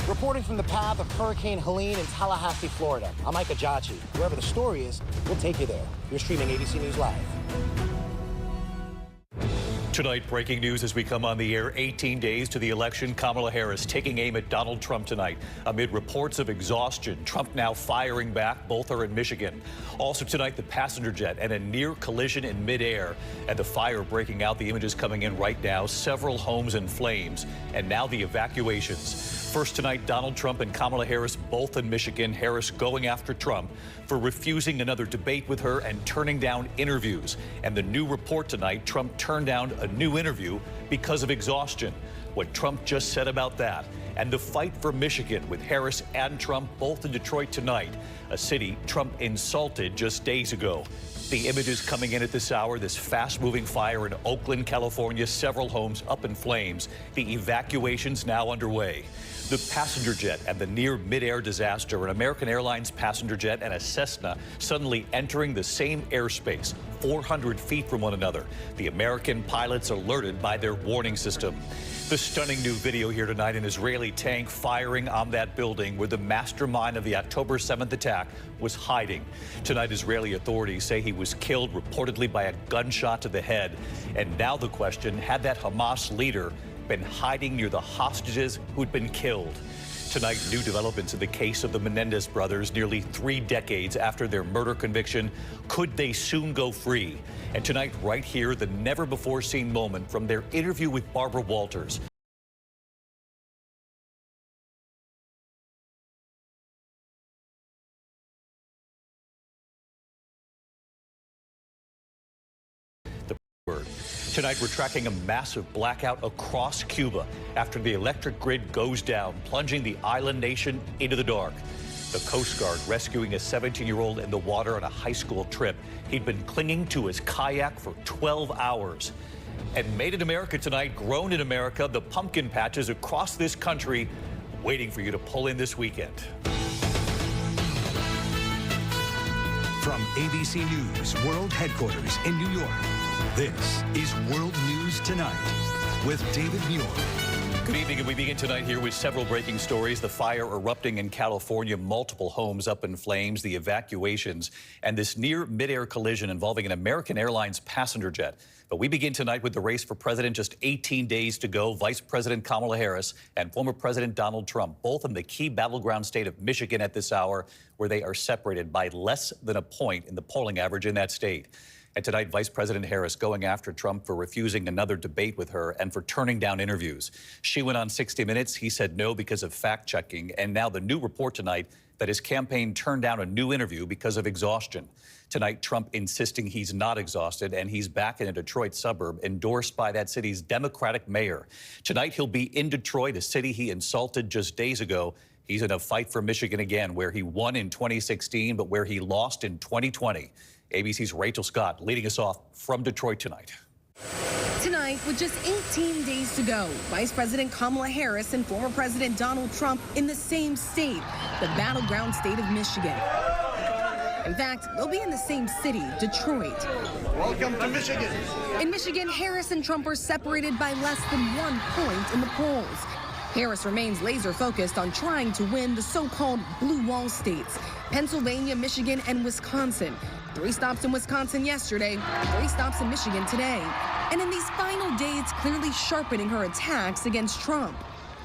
Reporting from the path of Hurricane Helene in Tallahassee, Florida, I'm Mike Ajachi. Wherever the story is, we'll take you there. You're streaming ABC News Live. Tonight, breaking news as we come on the air. 18 days to the election. Kamala Harris taking aim at Donald Trump tonight amid reports of exhaustion. Trump now firing back. Both are in Michigan. Also tonight, the passenger jet and a near collision in midair and the fire breaking out. The images coming in right now. Several homes in flames and now the evacuations. First tonight, Donald Trump and Kamala Harris both in Michigan. Harris going after Trump for refusing another debate with her and turning down interviews. And the new report tonight, Trump turned down a new interview because of exhaustion. What Trump just said about that. And the fight for Michigan with Harris and Trump both in Detroit tonight, a city Trump insulted just days ago. The images coming in at this hour, this fast-moving fire in Oakland, California, several homes up in flames. The evacuations now underway. The passenger jet and the near mid-air disaster, an American Airlines passenger jet and a Cessna suddenly entering the same airspace, 400 feet from one another. The American pilots alerted by their warning system. The stunning new video here tonight, an Israeli tank firing on that building where the mastermind of the October 7th attack was hiding. Tonight, Israeli authorities say he was killed reportedly by a gunshot to the head. And now the question, had that Hamas leader been hiding near the hostages who'd been killed? Tonight, new developments in the case of the Menendez brothers nearly 3 decades after their murder conviction. Could they soon go free? And tonight, right here, the never-before-seen moment from their interview with Barbara Walters. Tonight, we're tracking a massive blackout across Cuba after the electric grid goes down, plunging the island nation into the dark. The Coast Guard rescuing a 17-year-old in the water on a high school trip. He'd been clinging to his kayak for 12 hours. And made in America tonight, grown in America, the pumpkin patches across this country waiting for you to pull in this weekend. From ABC News World Headquarters in New York, this is World News Tonight with David Muir. Good evening, and we begin tonight here with several breaking stories. The fire erupting in California, multiple homes up in flames, the evacuations, and this near midair collision involving an American Airlines passenger jet. But we begin tonight with the race for president, just 18 days to go. Vice President Kamala Harris and former President Donald Trump, both in the key battleground state of Michigan at this hour, where they are separated by less than a point in the polling average in that state. And tonight, Vice President Harris going after Trump for refusing another debate with her and for turning down interviews. She went on 60 Minutes. He said no because of fact-checking. And now the new report tonight that his campaign turned down a new interview because of exhaustion. Tonight, Trump insisting he's not exhausted and he's back in a Detroit suburb endorsed by that city's Democratic mayor. Tonight, he'll be in Detroit, a city he insulted just days ago. He's in a fight for Michigan again, where he won in 2016, but where he lost in 2020. ABC's Rachel Scott leading us off from Detroit tonight. Tonight, with just 18 days to go, Vice President Kamala Harris and former President Donald Trump in the same state, the battleground state of Michigan. In fact, they'll be in the same city, Detroit. Welcome to Michigan. In Michigan, Harris and Trump are separated by less than 1 point in the polls. Harris remains laser-focused on trying to win the so-called blue wall states, Pennsylvania, Michigan, and Wisconsin. 3 stops in Wisconsin yesterday, 3 stops in Michigan today. And in these final days, clearly sharpening her attacks against Trump.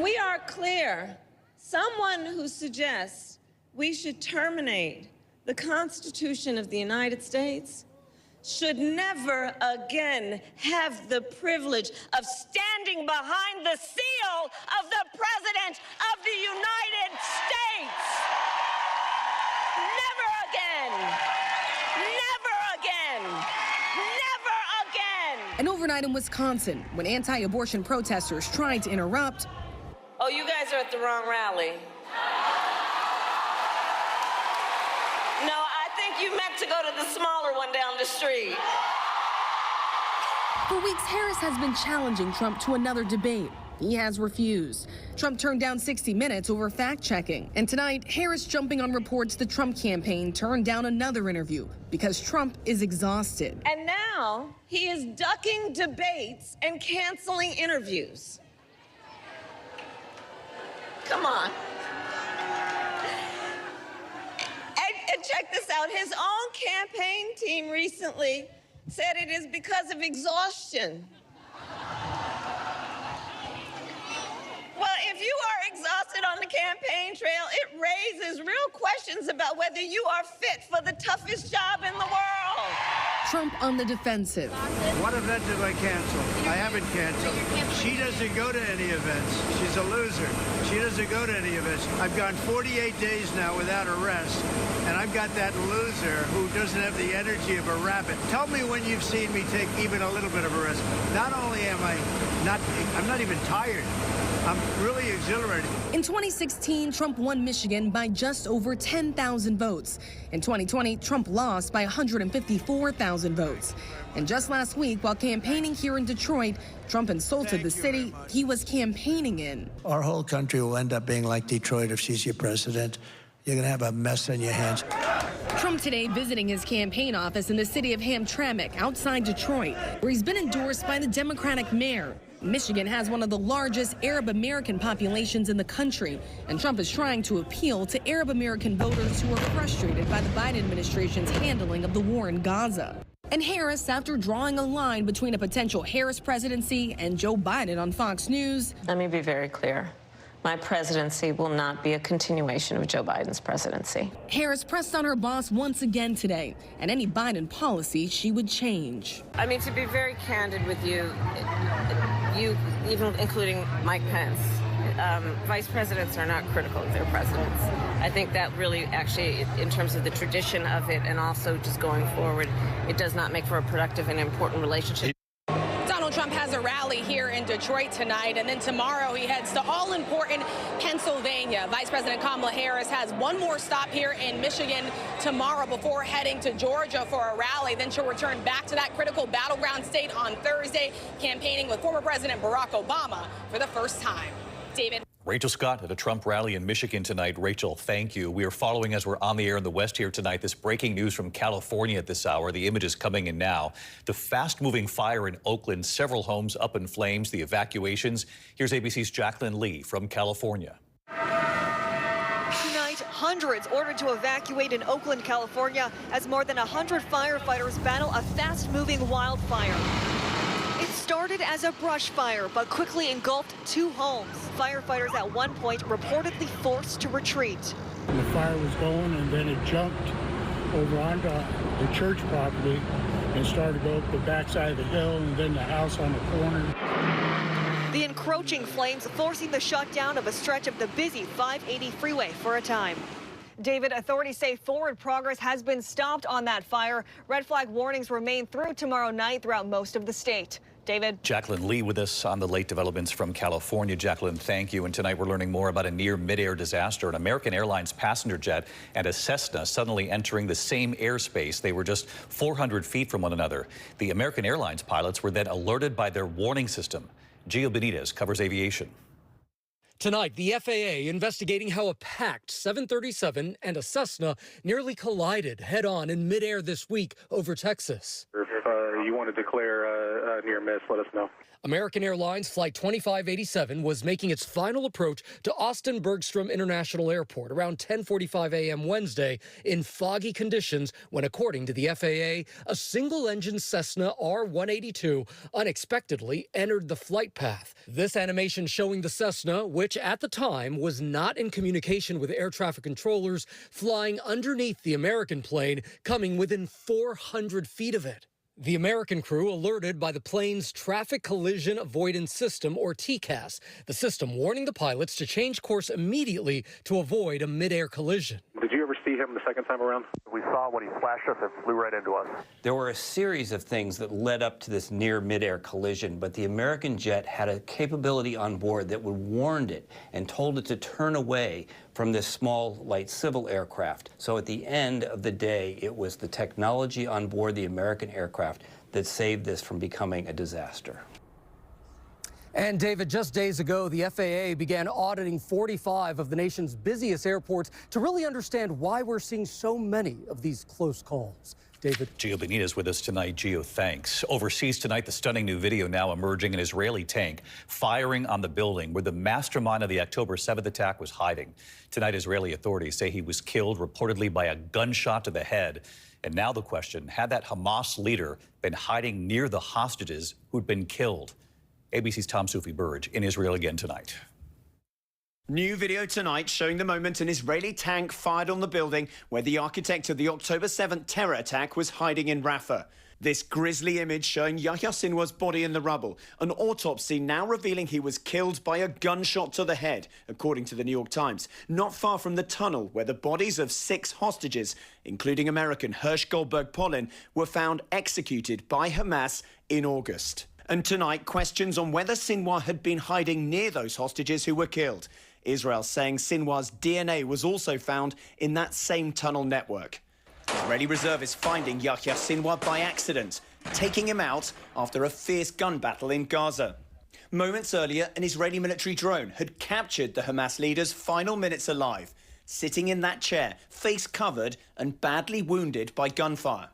We are clear. Someone who suggests we should terminate the Constitution of the United States should never again have the privilege of standing behind the seal of the President of the United States. Never again. Never again. Never again. And overnight in Wisconsin, when anti-abortion protesters tried to interrupt. Oh, you guys are at the wrong rally. No, I think you meant to go to the smaller one down the street. For weeks, Harris has been challenging Trump to another debate. He has refused. Trump turned down 60 Minutes over fact-checking. And tonight, Harris jumping on reports the Trump campaign turned down another interview because Trump is exhausted. And now he is ducking debates and canceling interviews. Come on. And check this out. His own campaign team recently said it is because of exhaustion. Well, if you are exhausted on the campaign trail, it raises real questions about whether you are fit for the toughest job in the world. Trump on the defensive. What event did I cancel? I haven't canceled. She doesn't go to any events. She's a loser. She doesn't go to any events. I've gone 48 days now without arrest, and I've got that loser who doesn't have the energy of a rabbit. Tell me when you've seen me take even a little bit of a risk. Not only am I'm not even tired. I'm really exhilarated. In 2016, Trump won Michigan by just over 10,000 votes. In 2020, Trump lost by 154,000 votes. And just last week, while campaigning here in Detroit, Trump insulted the city he was campaigning in. Our whole country will end up being like Detroit if she's your president. You're going to have a mess on your hands. Trump today visiting his campaign office in the city of Hamtramck outside Detroit, where he's been endorsed by the Democratic mayor. Michigan has one of the largest Arab American populations in the country, and Trump is trying to appeal to Arab American voters who are frustrated by the Biden administration's handling of the war in Gaza. And Harris, after drawing a line between a potential Harris presidency and Joe Biden on Fox News. Let me be very clear. My presidency will not be a continuation of Joe Biden's presidency. Harris pressed on her boss once again today, and any Biden policy she would change. I mean, to be very candid with you, even including Mike Pence, vice presidents are not critical of their presidents. I think that really actually, in terms of the tradition of it and also just going forward, it does not make for a productive and important relationship. Donald Trump has a rally here in Detroit tonight, and then tomorrow he heads to all-important Pennsylvania. Vice President Kamala Harris has one more stop here in Michigan tomorrow before heading to Georgia for a rally. Then she'll return back to that critical battleground state on Thursday, campaigning with former President Barack Obama for the first time. David. Rachel Scott at a Trump rally in Michigan tonight. Rachel, thank you. We are following as we're on the air in the West here tonight. This breaking news from California at this hour. The images coming in now. The fast-moving fire in Oakland, several homes up in flames, the evacuations. Here's ABC's Jacqueline Lee from California. Tonight, hundreds ordered to evacuate in Oakland, California, as more than 100 firefighters battle a fast-moving wildfire. It started as a brush fire, but quickly engulfed 2 homes. Firefighters at one point reportedly forced to retreat. The fire was going, and then it jumped over onto the church property and started to go up the backside of the hill and then the house on the corner. The encroaching flames forcing the shutdown of a stretch of the busy 580 freeway for a time. David, authorities say forward progress has been stopped on that fire. Red flag warnings remain through tomorrow night throughout most of the state. David. Jacqueline Lee with us on the late developments from California. Jacqueline, thank you. And tonight we're learning more about a near midair disaster. An American Airlines passenger jet and a Cessna suddenly entering the same airspace. They were just 400 feet from one another. The American Airlines pilots were then alerted by their warning system. Gio Benitez covers aviation. Tonight, the FAA investigating how a packed 737 and a Cessna nearly collided head-on in midair this week over Texas. If you want to declare a near miss, let us know. American Airlines Flight 2587 was making its final approach to Austin Bergstrom International Airport around 10:45 a.m. Wednesday in foggy conditions when, according to the FAA, a single-engine Cessna R-182 unexpectedly entered the flight path. This animation showing the Cessna, which at the time was not in communication with air traffic controllers, flying underneath the American plane, coming within 400 feet of it. The American crew alerted by the plane's Traffic Collision Avoidance System, or TCAS, the system warning the pilots to change course immediately to avoid a mid-air collision. Did you ever see him the second time around? We saw when he flashed us and flew right into us. There were a series of things that led up to this near mid-air collision, but the American jet had a capability on board that would warned it and told it to turn away from this small light civil aircraft. So at the end of the day, it was the technology on board the American aircraft that saved this from becoming a disaster. And David, just days ago, the FAA began auditing 45 of the nation's busiest airports to really understand why we're seeing so many of these close calls. David. Gio Benitez with us tonight. Gio, thanks. Overseas tonight, the stunning new video now emerging, an Israeli tank firing on the building where the mastermind of the October 7th attack was hiding. Tonight, Israeli authorities say he was killed reportedly by a gunshot to the head. And now the question, had that Hamas leader been hiding near the hostages who'd been killed? ABC's Tom Sufi-Burge in Israel again tonight. New video tonight showing the moment an Israeli tank fired on the building where the architect of the October 7th terror attack was hiding in Rafah. This grisly image showing Yahya Sinwar's body in the rubble. An autopsy now revealing he was killed by a gunshot to the head, according to the New York Times, not far from the tunnel where the bodies of 6 hostages, including American Hersh Goldberg Polin, were found executed by Hamas in August. And tonight, questions on whether Sinwar had been hiding near those hostages who were killed. Israel saying Sinwar's DNA was also found in that same tunnel network. Israeli reservists finding Yahya Sinwar by accident, taking him out after a fierce gun battle in Gaza. Moments earlier, an Israeli military drone had captured the Hamas leader's final minutes alive, sitting in that chair, face covered and badly wounded by gunfire.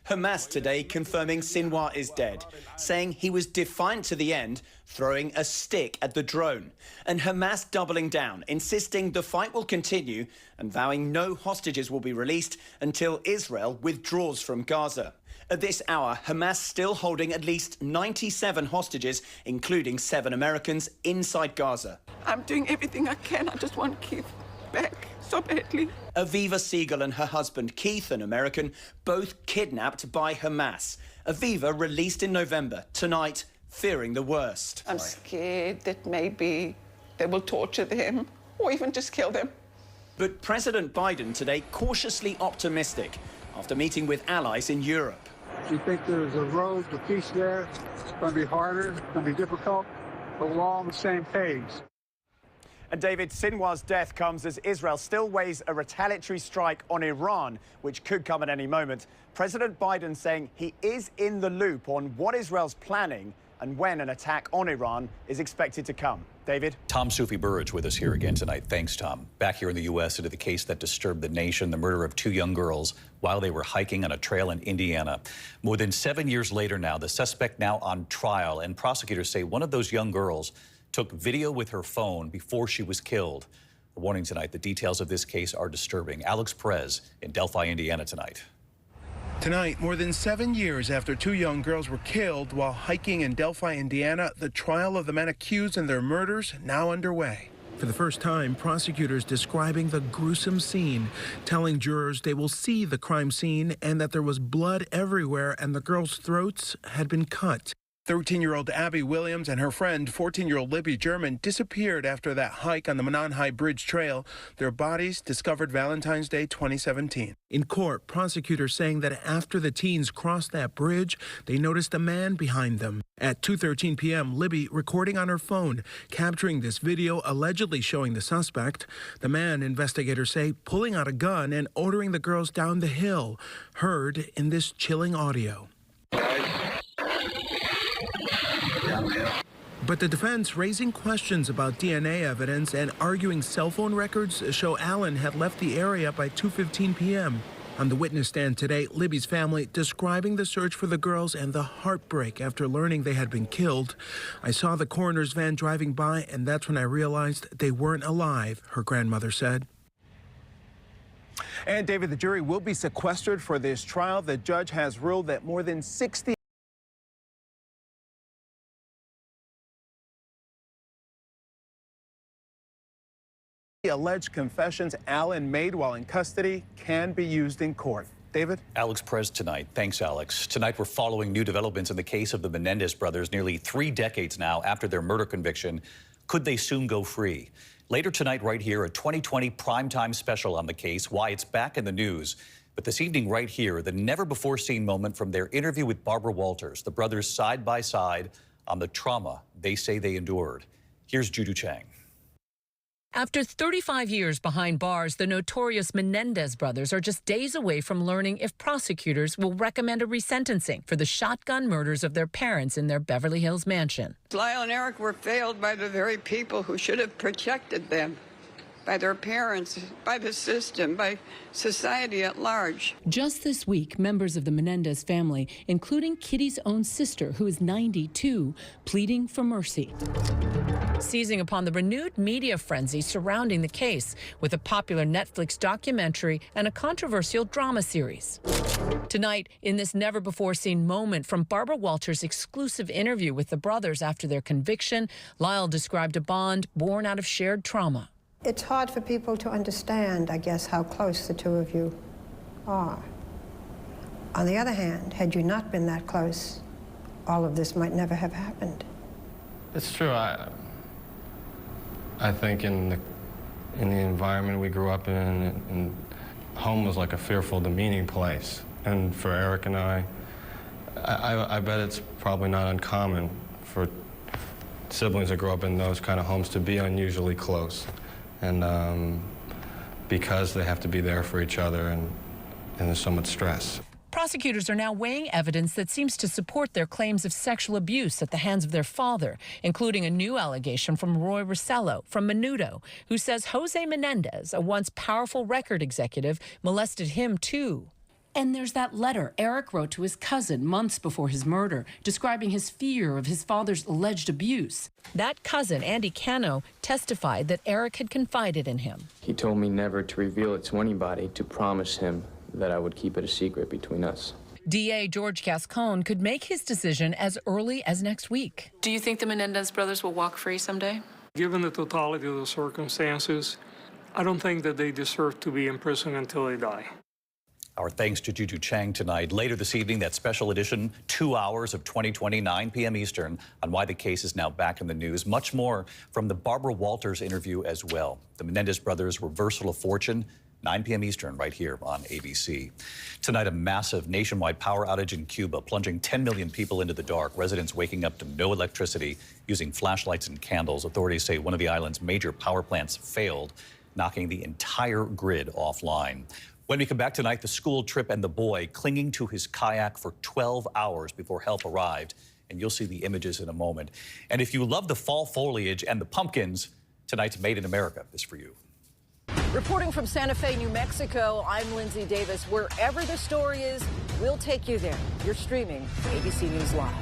Hamas today confirming Sinwar is dead, saying he was defiant to the end, throwing a stick at the drone. And Hamas doubling down, insisting the fight will continue and vowing no hostages will be released until Israel withdraws from Gaza. At this hour, Hamas still holding at least 97 hostages, including 7 Americans, inside Gaza. I'm doing everything I can. I just want Keith back so badly. Aviva Siegel and her husband, Keith, an American, both kidnapped by Hamas. Aviva released in November. Tonight, fearing the worst. I'm scared that maybe they will torture them or even just kill them. But President Biden today cautiously optimistic after meeting with allies in Europe. Do you think there's a road to peace there? It's going to be harder, it's going to be difficult, but we're all on the same page. And David, Sinwar's death comes as Israel still weighs a retaliatory strike on Iran, which could come at any moment. President Biden saying he is in the loop on what Israel's planning and when an attack on Iran is expected to come. David? Tom Sufi-Burge with us here again tonight. Thanks, Tom. Back here in the U.S. into the case that disturbed the nation, the murder of 2 young girls while they were hiking on a trail in Indiana. More than 7 years later now, the suspect now on trial, and prosecutors say one of those young girls took video with her phone before she was killed. A warning tonight, the details of this case are disturbing. Alex Perez in Delphi, Indiana tonight. Tonight, more than 7 years after 2 young girls were killed while hiking in Delphi, Indiana, the trial of the men accused in their murders now underway. For the first time, prosecutors describing the gruesome scene, telling jurors they will see the crime scene and that there was blood everywhere and the girls' throats had been cut. 13-year-old Abby Williams and her friend, 14-year-old Libby German, disappeared after that hike on the Menonhai Bridge Trail. Their bodies discovered Valentine's Day 2017. In court, prosecutors saying that after the teens crossed that bridge, they noticed a man behind them. At 2:13 p.m., Libby recording on her phone, capturing this video allegedly showing the suspect. The man, investigators say, pulling out a gun and ordering the girls down the hill, heard in this chilling audio. But the defense raising questions about DNA evidence and arguing cell phone records show Allen had left the area by 2:15 p.m. On the witness stand today, Libby's family describing the search for the girls and the heartbreak after learning they had been killed. I saw the coroner's van driving by, and that's when I realized they weren't alive, her grandmother said. And David, the jury will be sequestered for this trial. The judge has ruled that more than 60 alleged confessions Allen made while in custody can be used in court. David? Alex Perez tonight. Thanks, Alex. Tonight we're following new developments in the case of the Menendez brothers nearly 3 decades now after their murder conviction. Could they soon go free? Later tonight right here, a 2020 primetime special on the case, why it's back in the news. But this evening right here, the never-before-seen moment from their interview with Barbara Walters, the brothers side by side on the trauma they say they endured. Here's Judu Chang. After 35 years behind bars, the notorious Menendez brothers are just days away from learning if prosecutors will recommend a resentencing for the shotgun murders of their parents in their Beverly Hills mansion. Lyle and Eric were failed by the very people who should have protected them. by their parents, by the system, by society at large. Just this week, members of the Menendez family, including Kitty's own sister, who is 92, pleading for mercy. Seizing upon the renewed media frenzy surrounding the case with a popular Netflix documentary and a controversial drama series. Tonight, in this never-before-seen moment from Barbara Walters' exclusive interview with the brothers after their conviction, Lyle described a bond born out of shared trauma. It's hard for people to understand, I guess, how close the two of you are. On the other hand, had you not been that close, all of this might never have happened. It's true. I think in the environment we grew up in, home was like a fearful, demeaning place. And for Eric and I bet it's probably not uncommon for siblings that grow up in those kind of homes to be unusually close. And because they have to be there for each other, and there's so much stress. Prosecutors are now weighing evidence that seems to support their claims of sexual abuse at the hands of their father, including a new allegation from Roy Rossello from Menudo, who says Jose Menendez, a once powerful record executive, molested him too. And there's that letter Eric wrote to his cousin months before his murder, describing his fear of his father's alleged abuse. That cousin, Andy Cano, testified that Eric had confided in him. He told me never to reveal it to anybody, to promise him that I would keep it a secret between us. DA George Gascon could make his decision as early as next week. Do you think the Menendez brothers will walk free someday? Given the totality of the circumstances, I don't think that they deserve to be in prison until they die. Our thanks to Juju Chang tonight. Later this evening, that special edition, 2 hours of 2020, 9 p.m. Eastern, on why the case is now back in the news. Much more from the Barbara Walters interview as well. The Menendez brothers' reversal of fortune, 9 p.m. Eastern, right here on ABC. Tonight, a massive nationwide power outage in Cuba, plunging 10 million people into the dark. Residents waking up to no electricity, using flashlights and candles. Authorities say one of the island's major power plants failed, knocking the entire grid offline. When we come back tonight, the school trip and the boy clinging to his kayak for 12 hours before help arrived. And you'll see the images in a moment. And if you love the fall foliage and the pumpkins, tonight's Made in America is for you. Reporting from Santa Fe, New Mexico, I'm Lindsay Davis. Wherever the story is, we'll take you there. You're streaming ABC News Live.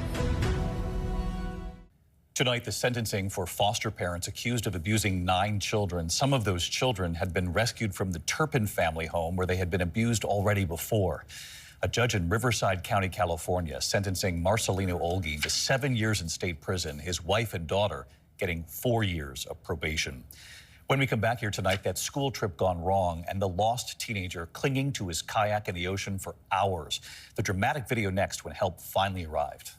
Tonight, the sentencing for foster parents accused of abusing 9 children. Some of those children had been rescued from the Turpin family home where they had been abused already before. A judge in Riverside County, California, sentencing Marcelino Olguin to 7 years in state prison, his wife and daughter getting 4 years of probation. When we come back here tonight, that school trip gone wrong and the lost teenager clinging to his kayak in the ocean for hours. The dramatic video next when help finally arrived.